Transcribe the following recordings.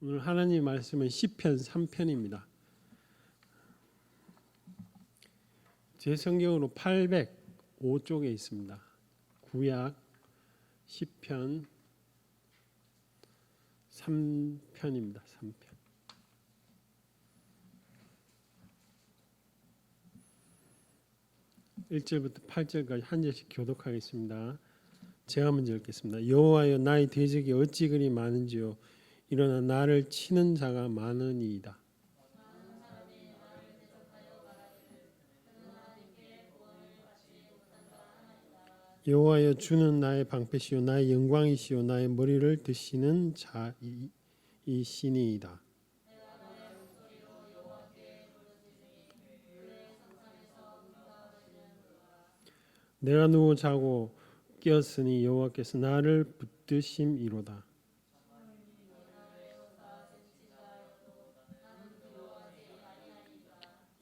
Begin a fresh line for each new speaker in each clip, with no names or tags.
오늘 하나님 말씀은 시편 3편입니다. 제 성경으로 805쪽에 있습니다. 구약 시편 3편입니다. 3편. 1절부터 8절까지 한 절씩 교독하겠습니다. 제가 먼저 읽겠습니다. 여호와여, 나의 대적이 어찌 그리 많은지요. 일어나 나를 치는 자가 많으니이다. 여호와여, 주는 나의 방패시요 나의 영광이시요 나의 머리를 드시는 자이시니이다. 내가 누워 자고 깨었으니 여호와께서 나를 붙드심이로다.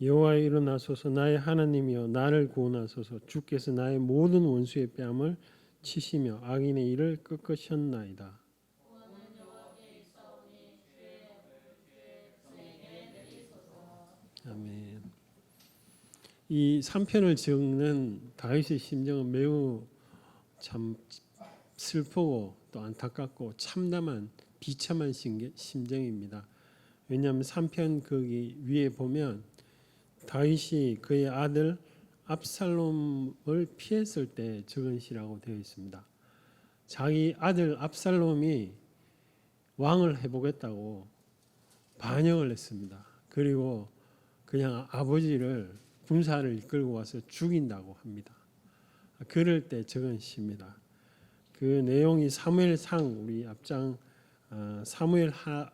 여호와여, 일어나소서. 나의 하나님이여, 나를 구원하소서. 주께서 나의 모든 원수의 뺨을 치시며 악인의 일을 꺾으셨나이다. 아멘. 이 3편을 적는 다윗의 심정은 매우 참 슬프고 또 안타깝고 참담한 비참한 심정입니다. 왜냐하면 3편 거기 위에 보면 다윗이 그의 아들 압살롬을 피했을 때 적은 시라고 되어 있습니다. 자기 아들 압살롬이 왕을 해보겠다고 반역을 했습니다. 그리고 그냥 아버지를 군사를 이끌고 와서 죽인다고 합니다. 그럴 때 적은 시입니다. 그 내용이 사무엘상 우리 앞장 사무엘하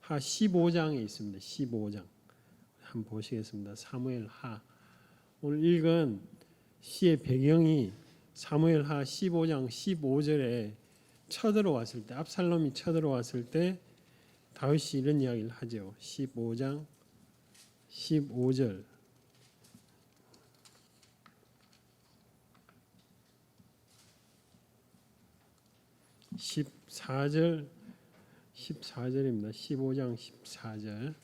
15장에 있습니다. 15장 한번 보시겠습니다. 사무엘하. 오늘 읽은 시의 배경이 사무엘하 15장 15절에 쳐들어왔을 때, 압살롬이 쳐들어왔을 때 다윗이 이런 이야기를 하죠. 15장 15절. 14절입니다. 15장 14절.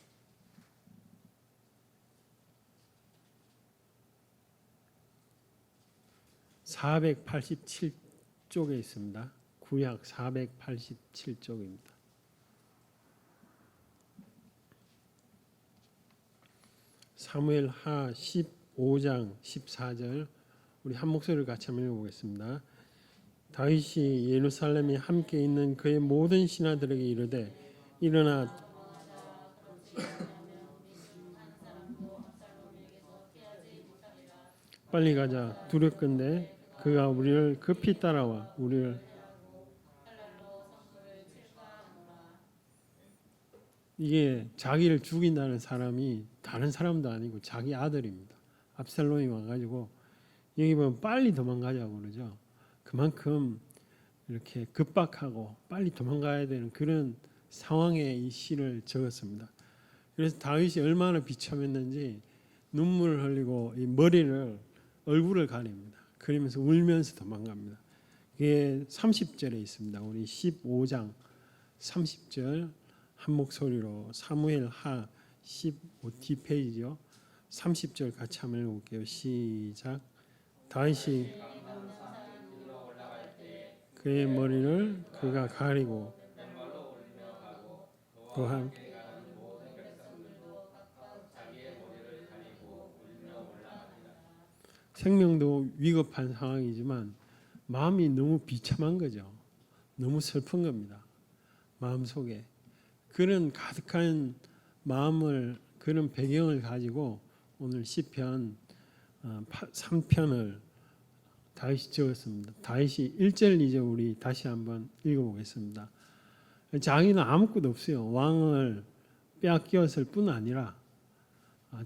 (487쪽에) 있습니다. 구약 487쪽입니다. 사무엘하 15장 14절 우리 한 목소리를 같이 한번 읽어보겠습니다. 다윗이 예루살렘에 함께 있는 그의 모든 신하들에게 이르되 일어나 빨리 가자. 두렵건대 그가 우리를 급히 따라와 우리를. 이게 자기를 죽인다는 사람이 다른 사람도 아니고 자기 아들입니다. 압살롬이 와가지고 여기 보면 빨리 도망가자고 그러죠. 그만큼 이렇게 급박하고 빨리 도망가야 되는 그런 상황에 이 시를 적었습니다. 그래서 다윗이 얼마나 비참했는지 눈물을 흘리고 이 얼굴을 가립니다. 그러면서 울면서 도망갑니다. 이게 30절에 있습니다. 우리 15장 30절 한 목소리로 사무엘하 15 뒷페이지요. 30절 같이 한번 읽어볼게요. 시작. 다윗이 그의 머리를 그가 가리고 또한 생명도 위급한 상황이지만 마음이 너무 비참한 거죠. 너무 슬픈 겁니다. 마음속에 그런 가득한 마음을, 그런 배경을 가지고 오늘 시편 3편을 다윗이 적었습니다. 다윗이 1절 2절 우리 다시 한번 읽어보겠습니다. 자기는 아무것도 없어요. 왕을 빼앗겼을 뿐 아니라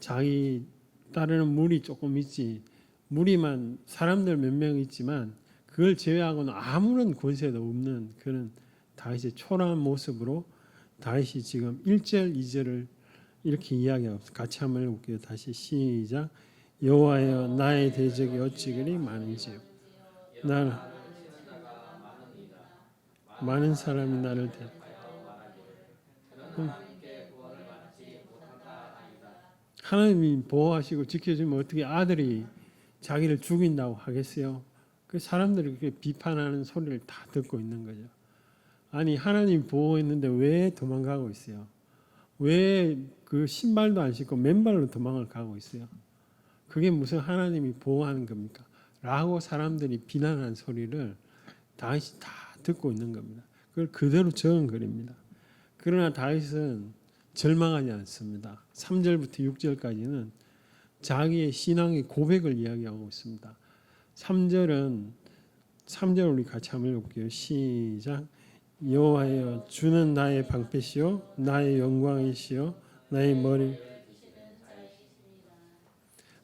자기 따르는 무리 조금 있지, 무리만 사람들 몇 명 있지만 그걸 제외하고는 아무런 권세도 없는 그런 다윗의 초라한 모습으로 다윗이 지금 1절 2절을 이렇게 이야기하고 같이 한번 해볼게요. 다시 시작. 여호와여, 나의 대적이 어찌 그리 많은지요. 많은 사람이 나를 하나님이 보호하시고 지켜주면 어떻게 아들이 자기를 죽인다고 하겠어요? 그 사람들이 그렇게 비판하는 소리를 다 듣고 있는 거죠. 아니 하나님 보호했는데 왜 도망가고 있어요? 왜 그 신발도 안 신고 맨발로 도망을 가고 있어요? 그게 무슨 하나님이 보호하는 겁니까? 라고 사람들이 비난하는 소리를 다윗이 다 듣고 있는 겁니다. 그걸 그대로 적은 글입니다. 그러나 다윗은 절망하지 않습니다. 3절부터 6절까지는 자기의 신앙의 고백을 이야기하고 있습니다. 3절 우리 같이 한번 읽어볼게요. 시작. 여호와여 주는 나의 방패시요 나의 영광이시요 나의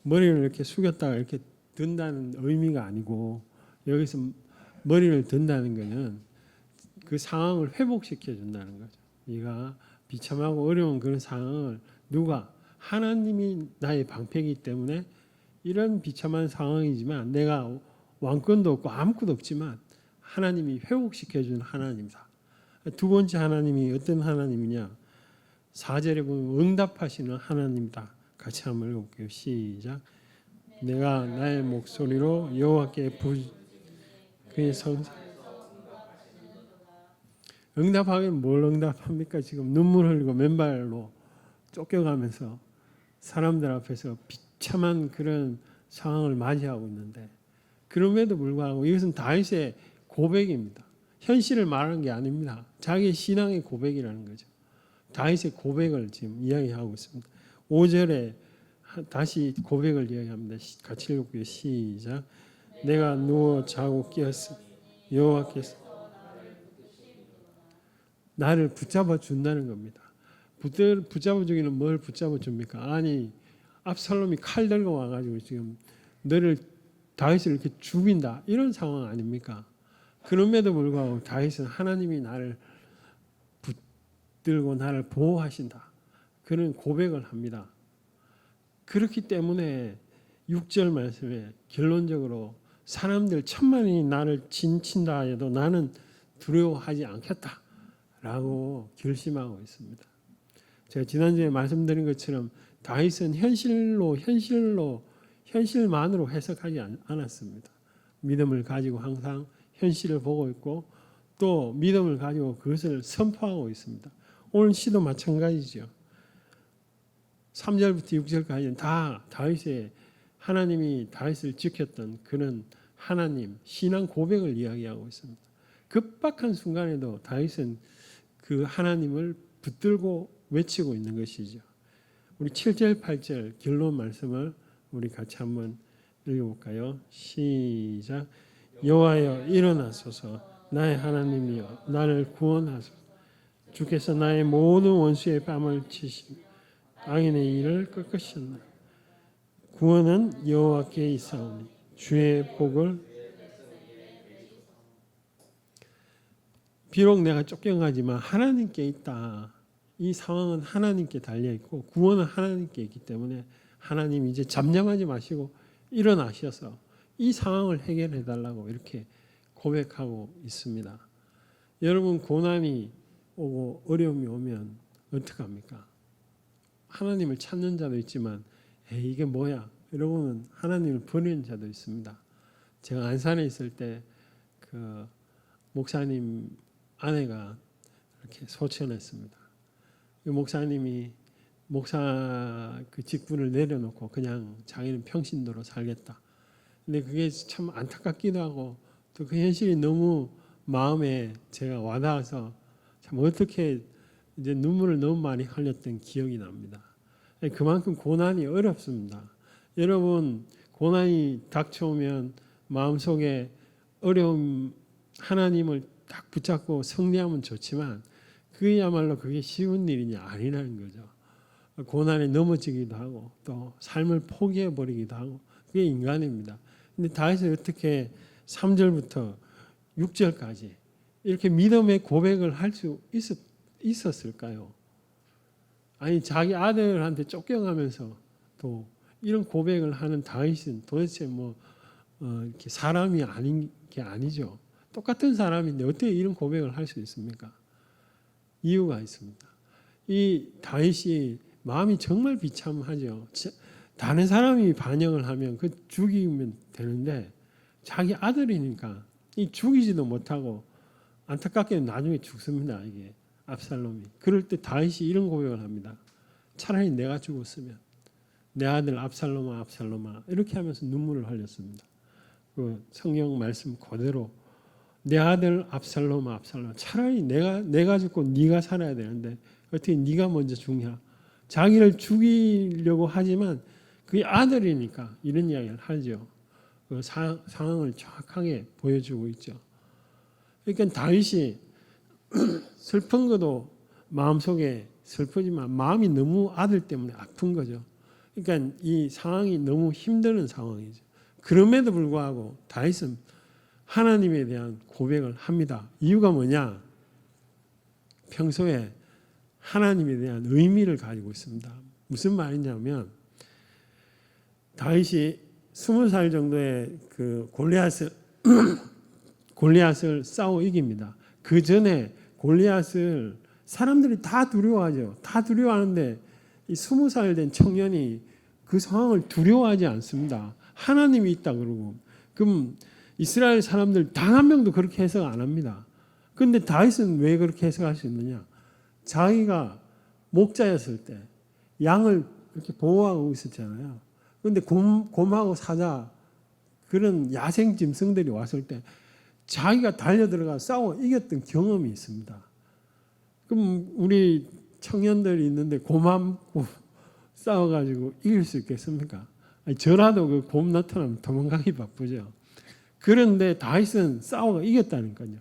머리를 이렇게 숙였다가 이렇게 든다는 의미가 아니고 여기서 머리를 든다는 것은 그 상황을 회복시켜 준다는 거죠. 네가 비참하고 어려운 그런 상황을 누가 하나님이 나의 방패이기 때문에 이런 비참한 상황이지만 내가 왕권도 없고 아무것도 없지만 하나님이 회복시켜 준 하나님이다. 두 번째 하나님이 어떤 하나님이냐? 4절에 보면 응답하시는 하나님이다. 같이 한번 읽어볼게요. 시작. 내가 나의 목소리로 여호와께 그의 성사 응답하긴 뭘 응답합니까? 지금 눈물 흘리고 맨발로 쫓겨가면서 사람들 앞에서 비참한 그런 상황을 맞이하고 있는데 그럼에도 불구하고 이것은 다윗의 고백입니다. 현실을 말하는 게 아닙니다. 자기의 신앙의 고백이라는 거죠. 다윗의 고백을 지금 이야기하고 있습니다. 5절에 다시 고백을 이야기합니다. 같이 읽을게요. 시작. 내가 누워 자고 깨었으니 여호와께서 나를 붙잡아 준다는 겁니다. 붙잡아 주기는 뭘 붙잡아 줍니까? 아니 압살롬이 칼 들고 와가지고 지금 너를 다윗을 이렇게 죽인다 이런 상황 아닙니까? 그럼에도 불구하고 다윗은 하나님이 나를 붙들고 나를 보호하신다 그런 고백을 합니다. 그렇기 때문에 6절 말씀에 결론적으로 사람들 천만이 나를 진친다 해도 나는 두려워하지 않겠다 라고 결심하고 있습니다. 제가 지난주에 말씀드린 것처럼 다윗은 현실만으로 해석하지 않았습니다. 믿음을 가지고 항상 현실을 보고 있고 또 믿음을 가지고 그것을 선포하고 있습니다. 오늘 시도 마찬가지죠. 3절부터 6절까지는 다 다윗의 하나님이 다윗을 지켰던 그런 하나님 신앙 고백을 이야기하고 있습니다. 급박한 순간에도 다윗은 그 하나님을 붙들고 외치고 있는 것이죠. 우리 7절 8절 결론 말씀을 우리 같이 한번 읽어볼까요? 시작. 여호와여 일어나소서 나의 하나님이여 나를 구원하소서 주께서 나의 모든 원수의 뺨을 치시며 악인의 일을 꺾으셨나 구원은 여호와께 있사오니 주의 복을 비록 내가 쫓겨가지만 하나님께 있다. 이 상황은 하나님께 달려있고 구원은 하나님께 있기 때문에 하나님 이제 잠잠하지 마시고 일어나셔서 이 상황을 해결해 달라고 이렇게 고백하고 있습니다. 여러분 고난이 오고 어려움이 오면 어떡합니까? 하나님을 찾는 자도 있지만 이게 뭐야? 여러분은 하나님을 버리는 자도 있습니다. 제가 안산에 있을 때 그 목사님 아내가 이렇게 소천했습니다. 목사님이 목사 그 직분을 내려놓고 그냥 자기는 평신도로 살겠다. 근데 그게 참 안타깝기도 하고 또 그 현실이 너무 마음에 제가 와닿아서 참 어떻게 이제 눈물을 너무 많이 흘렸던 기억이 납니다. 그만큼 고난이 어렵습니다. 여러분 고난이 닥쳐오면 마음속에 어려움 하나님을 딱 붙잡고 승리하면 좋지만 그야말로 그게 쉬운 일이 아니라는 거죠. 고난에 넘어지기도 하고 또 삶을 포기해 버리기도 하고 그게 인간입니다. 근데 다윗은 어떻게 3절부터 6절까지 이렇게 믿음의 고백을 할 수 있었을까요? 아니 자기 아들한테 쫓겨가면서 또 이런 고백을 하는 다윗은 도대체 이렇게 사람이 아닌 게 아니죠. 똑같은 사람인데 어떻게 이런 고백을 할 수 있습니까? 이유가 있습니다. 이 다윗이 마음이 정말 비참하죠. 다른 사람이 반역을 하면 그 죽이면 되는데 자기 아들이니까 이 죽이지도 못하고 안타깝게 나중에 죽습니다. 이게 압살롬이. 그럴 때 다윗이 이런 고백을 합니다. 차라리 내가 죽었으면 내 아들 압살롬아 압살롬아 이렇게 하면서 눈물을 흘렸습니다. 그 성경 말씀 그대로 내 아들 압살롬아 압살롬아 차라리 내가 죽고 네가 살아야 되는데 어떻게 네가 먼저 죽냐. 자기를 죽이려고 하지만 그게 아들이니까 이런 이야기를 하죠. 그 상황을 정확하게 보여주고 있죠. 그러니까 다윗이 슬픈 것도 마음속에 슬프지만 마음이 너무 아들 때문에 아픈 거죠. 그러니까 이 상황이 너무 힘든 상황이죠. 그럼에도 불구하고 다윗은 하나님에 대한 고백을 합니다. 이유가 뭐냐? 평소에 하나님에 대한 의미를 가지고 있습니다. 무슨 말이냐면 다윗이 20살 정도의 그 골리앗을 싸워 이깁니다. 그 전에 골리앗을 사람들이 다 두려워하죠. 다 두려워하는데 이 20살 된 청년이 그 상황을 두려워하지 않습니다. 하나님이 있다 그러고 그럼 이스라엘 사람들 단 한 명도 그렇게 해석 안 합니다. 그런데 다윗은 왜 그렇게 해석할 수 있느냐? 자기가 목자였을 때 양을 이렇게 보호하고 있었잖아요. 그런데 곰하고 사자 그런 야생 짐승들이 왔을 때 자기가 달려들어가 싸워 이겼던 경험이 있습니다. 그럼 우리 청년들이 있는데 곰하고 싸워가지고 이길 수 있겠습니까? 저라도 그 곰 나타나면 도망가기 바쁘죠. 그런데 다윗은 싸워가 이겼다니까요.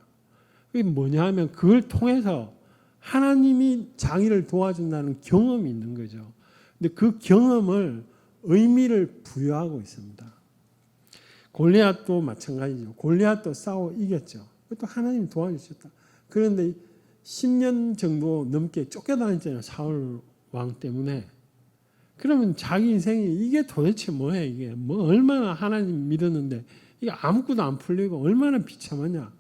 그게 뭐냐 하면 그걸 통해서 하나님이 자기를 도와준다는 경험이 있는 거죠. 근데 그 경험을 의미를 부여하고 있습니다. 골리앗도 마찬가지죠. 골리앗도 싸워 이겼죠. 그것도 하나님이 도와주셨다. 그런데 10년 정도 넘게 쫓겨다녔잖아요. 사울 왕 때문에. 그러면 자기 인생이 이게 도대체 뭐야 이게. 뭐 얼마나 하나님 믿었는데 이게 아무것도 안 풀리고 얼마나 비참하냐.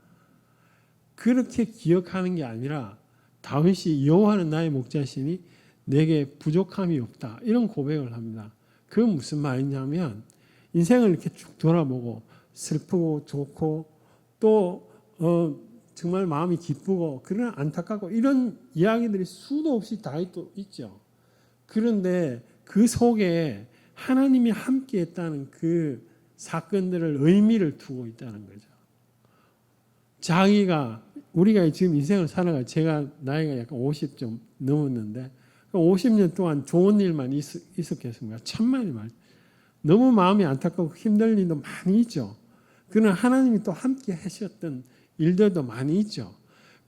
그렇게 기억하는 게 아니라 다윗이 여호와는 나의 목자시니 내게 부족함이 없다. 이런 고백을 합니다. 그건 무슨 말이냐면 인생을 이렇게 쭉 돌아보고 슬프고 좋고 또 정말 마음이 기쁘고 그러나 안타깝고 이런 이야기들이 수도 없이 다윗도 있죠. 그런데 그 속에 하나님이 함께했다는 그 사건들을 의미를 두고 있다는 거죠. 우리가 지금 인생을 살아가 제가 나이가 약간 50 좀 넘었는데 50년 동안 좋은 일만 있었겠습니까? 천만이 말. 너무 마음이 안타깝고 힘들 일도 많이 있죠. 그러나 하나님이 또 함께 하셨던 일들도 많이 있죠.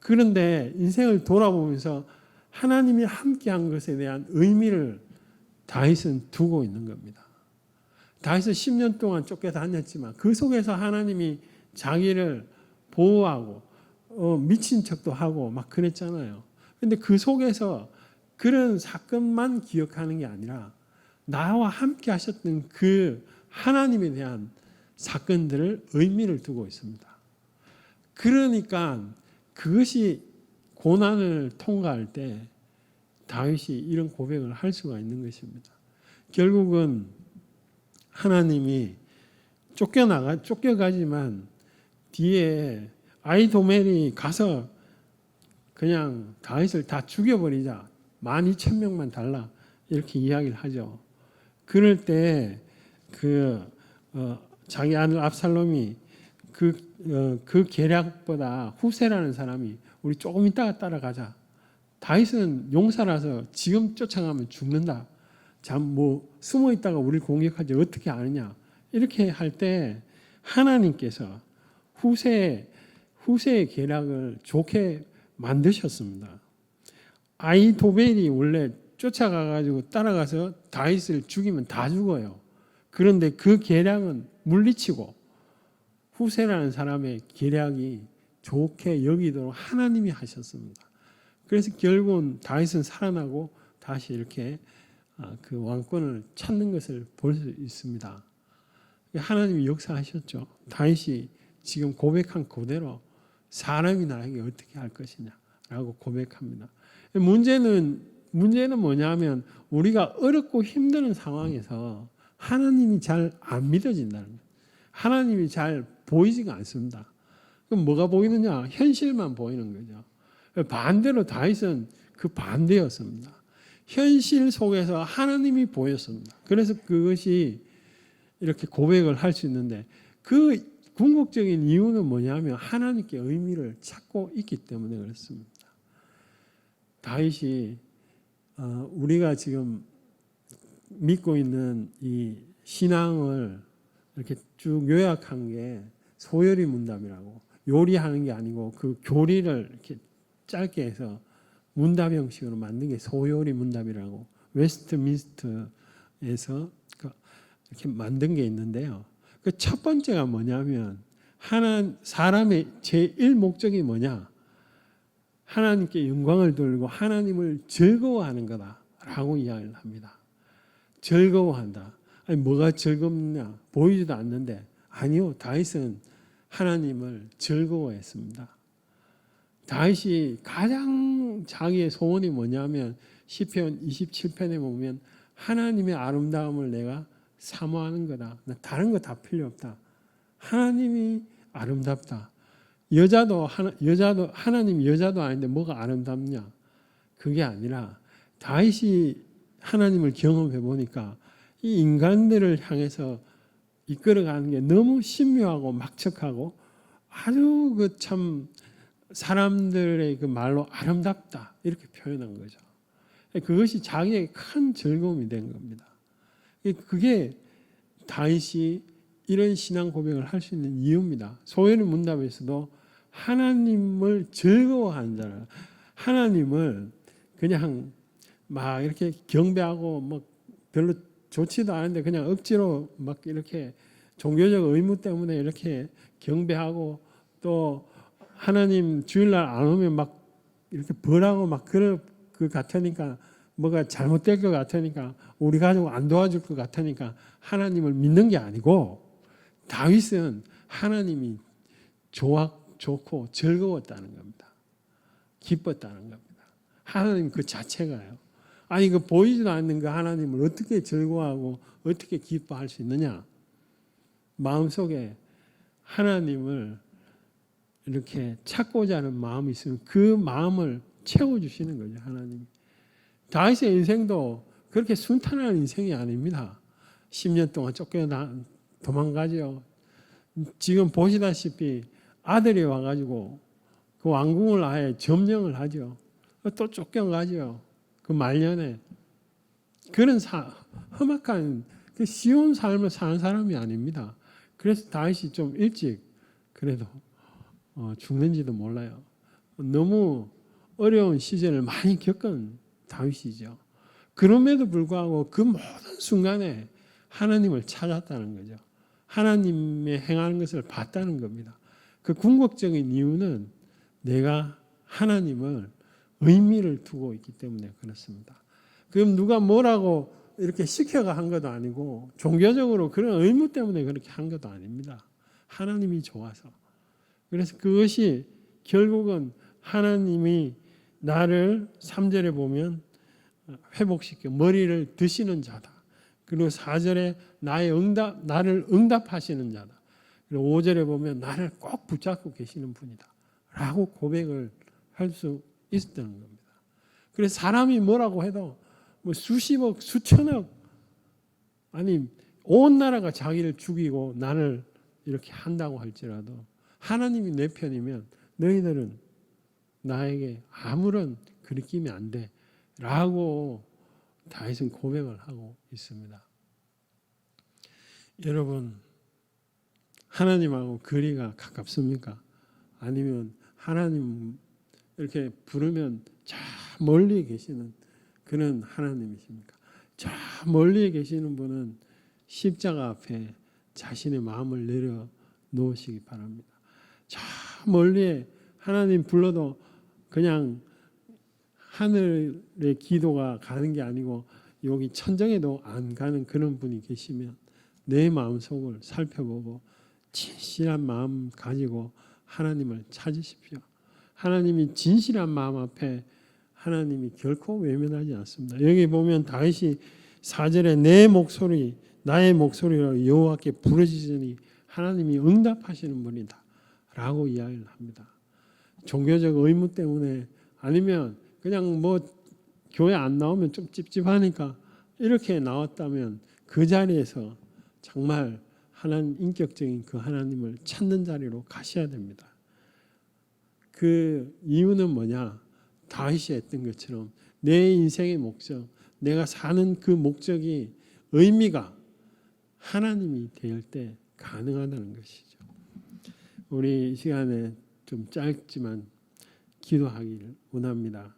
그런데 인생을 돌아보면서 하나님이 함께한 것에 대한 의미를 다윗은 두고 있는 겁니다. 다윗은 10년 동안 쫓겨다녔지만 그 속에서 하나님이 자기를 보호하고 미친 척도 하고 막 그랬잖아요. 그런데 그 속에서 그런 사건만 기억하는 게 아니라 나와 함께 하셨던 그 하나님에 대한 사건들을 의미를 두고 있습니다. 그러니까 그것이 고난을 통과할 때 다윗이 이런 고백을 할 수가 있는 것입니다. 결국은 하나님이 쫓겨가지만 뒤에 아히도멜이 가서 그냥 다윗을 다 죽여버리자. 12,000명만 달라. 이렇게 이야기를 하죠. 그럴 때 자기 아들 압살롬이 그 계략보다 후세라는 사람이 우리 조금 있다가 따라가자. 다윗은 용사라서 지금 쫓아가면 죽는다. 숨어 있다가 우리를 공격하지 어떻게 아느냐. 이렇게 할 때 하나님께서 후세의 계략을 좋게 만드셨습니다. 아히도벨이 원래 쫓아가가지고 따라가서 다윗을 죽이면 다 죽어요. 그런데 그 계략은 물리치고 후세라는 사람의 계략이 좋게 여기도록 하나님이 하셨습니다. 그래서 결국은 다윗은 살아나고 다시 이렇게 그 왕권을 찾는 것을 볼 수 있습니다. 하나님이 역사하셨죠. 다윗이 지금 고백한 그대로 사람이 나에게 어떻게 할 것이냐라고 고백합니다. 문제는 문제는 뭐냐면 우리가 어렵고 힘든 상황에서 하나님이 잘 안 믿어진다는 거예요. 하나님이 잘 보이지가 않습니다. 그럼 뭐가 보이느냐? 현실만 보이는 거죠. 반대로 다윗은 그 반대였습니다. 현실 속에서 하나님이 보였습니다. 그래서 그것이 이렇게 고백을 할 수 있는데 그 궁극적인 이유는 뭐냐면 하나님께 의미를 찾고 있기 때문에 그렇습니다. 다윗이 우리가 지금 믿고 있는 이 신앙을 이렇게 쭉 요약한 게 소요리 문답이라고, 요리하는 게 아니고 그 교리를 이렇게 짧게 해서 문답 형식으로 만든 게 소요리 문답이라고 웨스트민스터에서 이렇게 만든 게 있는데요. 그 첫 번째가 뭐냐면 사람의 제1 목적이 뭐냐? 하나님께 영광을 돌리고 하나님을 즐거워하는 거다라고 이야기를 합니다. 즐거워한다. 아니 뭐가 즐겁냐? 보이지도 않는데 아니요. 다윗은 하나님을 즐거워했습니다. 다윗이 가장 자기의 소원이 뭐냐면 시편 27편에 보면 하나님의 아름다움을 내가 사모하는 거다. 다른 거 다 필요 없다. 하나님이 아름답다. 여자도 하나님 여자도 아닌데 뭐가 아름답냐? 그게 아니라 다윗이 하나님을 경험해 보니까 이 인간들을 향해서 이끌어가는 게 너무 신묘하고 막측하고 아주 그 참 사람들의 그 말로 아름답다 이렇게 표현한 거죠. 그것이 자기의 큰 즐거움이 된 겁니다. 그게 다윗이 이런 신앙 고백을 할 수 있는 이유입니다. 소요리 문답에서도 하나님을 즐거워하는 자라, 하나님을 그냥 막 이렇게 경배하고 막 별로 좋지도 않은데 그냥 억지로 막 이렇게 종교적 의무 때문에 이렇게 경배하고 또 하나님 주일날 안 오면 막 이렇게 벌하고 막 그럴 것 같으니까 뭐가 잘못될 것 같으니까 우리 가족 안 도와줄 것 같으니까 하나님을 믿는 게 아니고 다윗은 하나님이 좋고 즐거웠다는 겁니다. 기뻤다는 겁니다. 하나님 그 자체가요. 아니 그 보이지도 않는 그 하나님을 어떻게 즐거워하고 어떻게 기뻐할 수 있느냐? 마음속에 하나님을 이렇게 찾고자 하는 마음이 있으면 그 마음을 채워주시는 거죠. 하나님이. 다윗의 인생도 그렇게 순탄한 인생이 아닙니다. 10년 동안 쫓겨나 도망가죠. 지금 보시다시피 아들이 와가지고 그 왕궁을 아예 점령을 하죠. 또 쫓겨가죠. 그 말년에. 그런 험악한 그 쉬운 삶을 사는 사람이 아닙니다. 그래서 다윗이 좀 일찍 그래도 죽는지도 몰라요. 너무 어려운 시절을 많이 겪은 다윗이죠. 그럼에도 불구하고 그 모든 순간에 하나님을 찾았다는 거죠. 하나님의 행하는 것을 봤다는 겁니다. 그 궁극적인 이유는 내가 하나님을 의미를 두고 있기 때문에 그렇습니다. 그럼 누가 뭐라고 이렇게 시켜가 한 것도 아니고 종교적으로 그런 의무 때문에 그렇게 한 것도 아닙니다. 하나님이 좋아서. 그래서 그것이 결국은 하나님이 나를 3절에 보면 회복시켜 머리를 드시는 자다. 그리고 4절에 나를 응답하시는 자다. 그리고 5절에 보면 나를 꼭 붙잡고 계시는 분이다. 라고 고백을 할 수 있었다는 겁니다. 그래서 사람이 뭐라고 해도 뭐 수십억, 수천억 아니 온 나라가 자기를 죽이고 나를 이렇게 한다고 할지라도 하나님이 내 편이면 너희들은 나에게 아무런 그리낌이 안 돼. 라고 다윗은 고백을 하고 있습니다. 여러분, 하나님하고 거리가 가깝습니까? 아니면 하나님 이렇게 부르면 저 멀리 계시는 그런 하나님이십니까? 저 멀리 계시는 분은 십자가 앞에 자신의 마음을 내려놓으시기 바랍니다. 저 멀리에 하나님 불러도 그냥 하늘의 기도가 가는 게 아니고 여기 천정에도 안 가는 그런 분이 계시면 내 마음속을 살펴보고 진실한 마음 가지고 하나님을 찾으십시오. 하나님이 진실한 마음 앞에 하나님이 결코 외면하지 않습니다. 여기 보면 다윗이 4절에 내 목소리 나의 목소리로 여호와께 부르짖으니 하나님이 응답하시는 분이다 라고 이야기를 합니다. 종교적 의무 때문에 아니면 그냥 뭐 교회 안 나오면 좀 찝찝하니까 이렇게 나왔다면 그 자리에서 정말 하나님 인격적인 그 하나님을 찾는 자리로 가셔야 됩니다. 그 이유는 뭐냐? 다윗이 했던 것처럼 내 인생의 목적, 내가 사는 그 목적이 의미가 하나님이 될 때 가능하다는 것이죠. 우리 이 시간에 좀 짧지만 기도하기를 원합니다.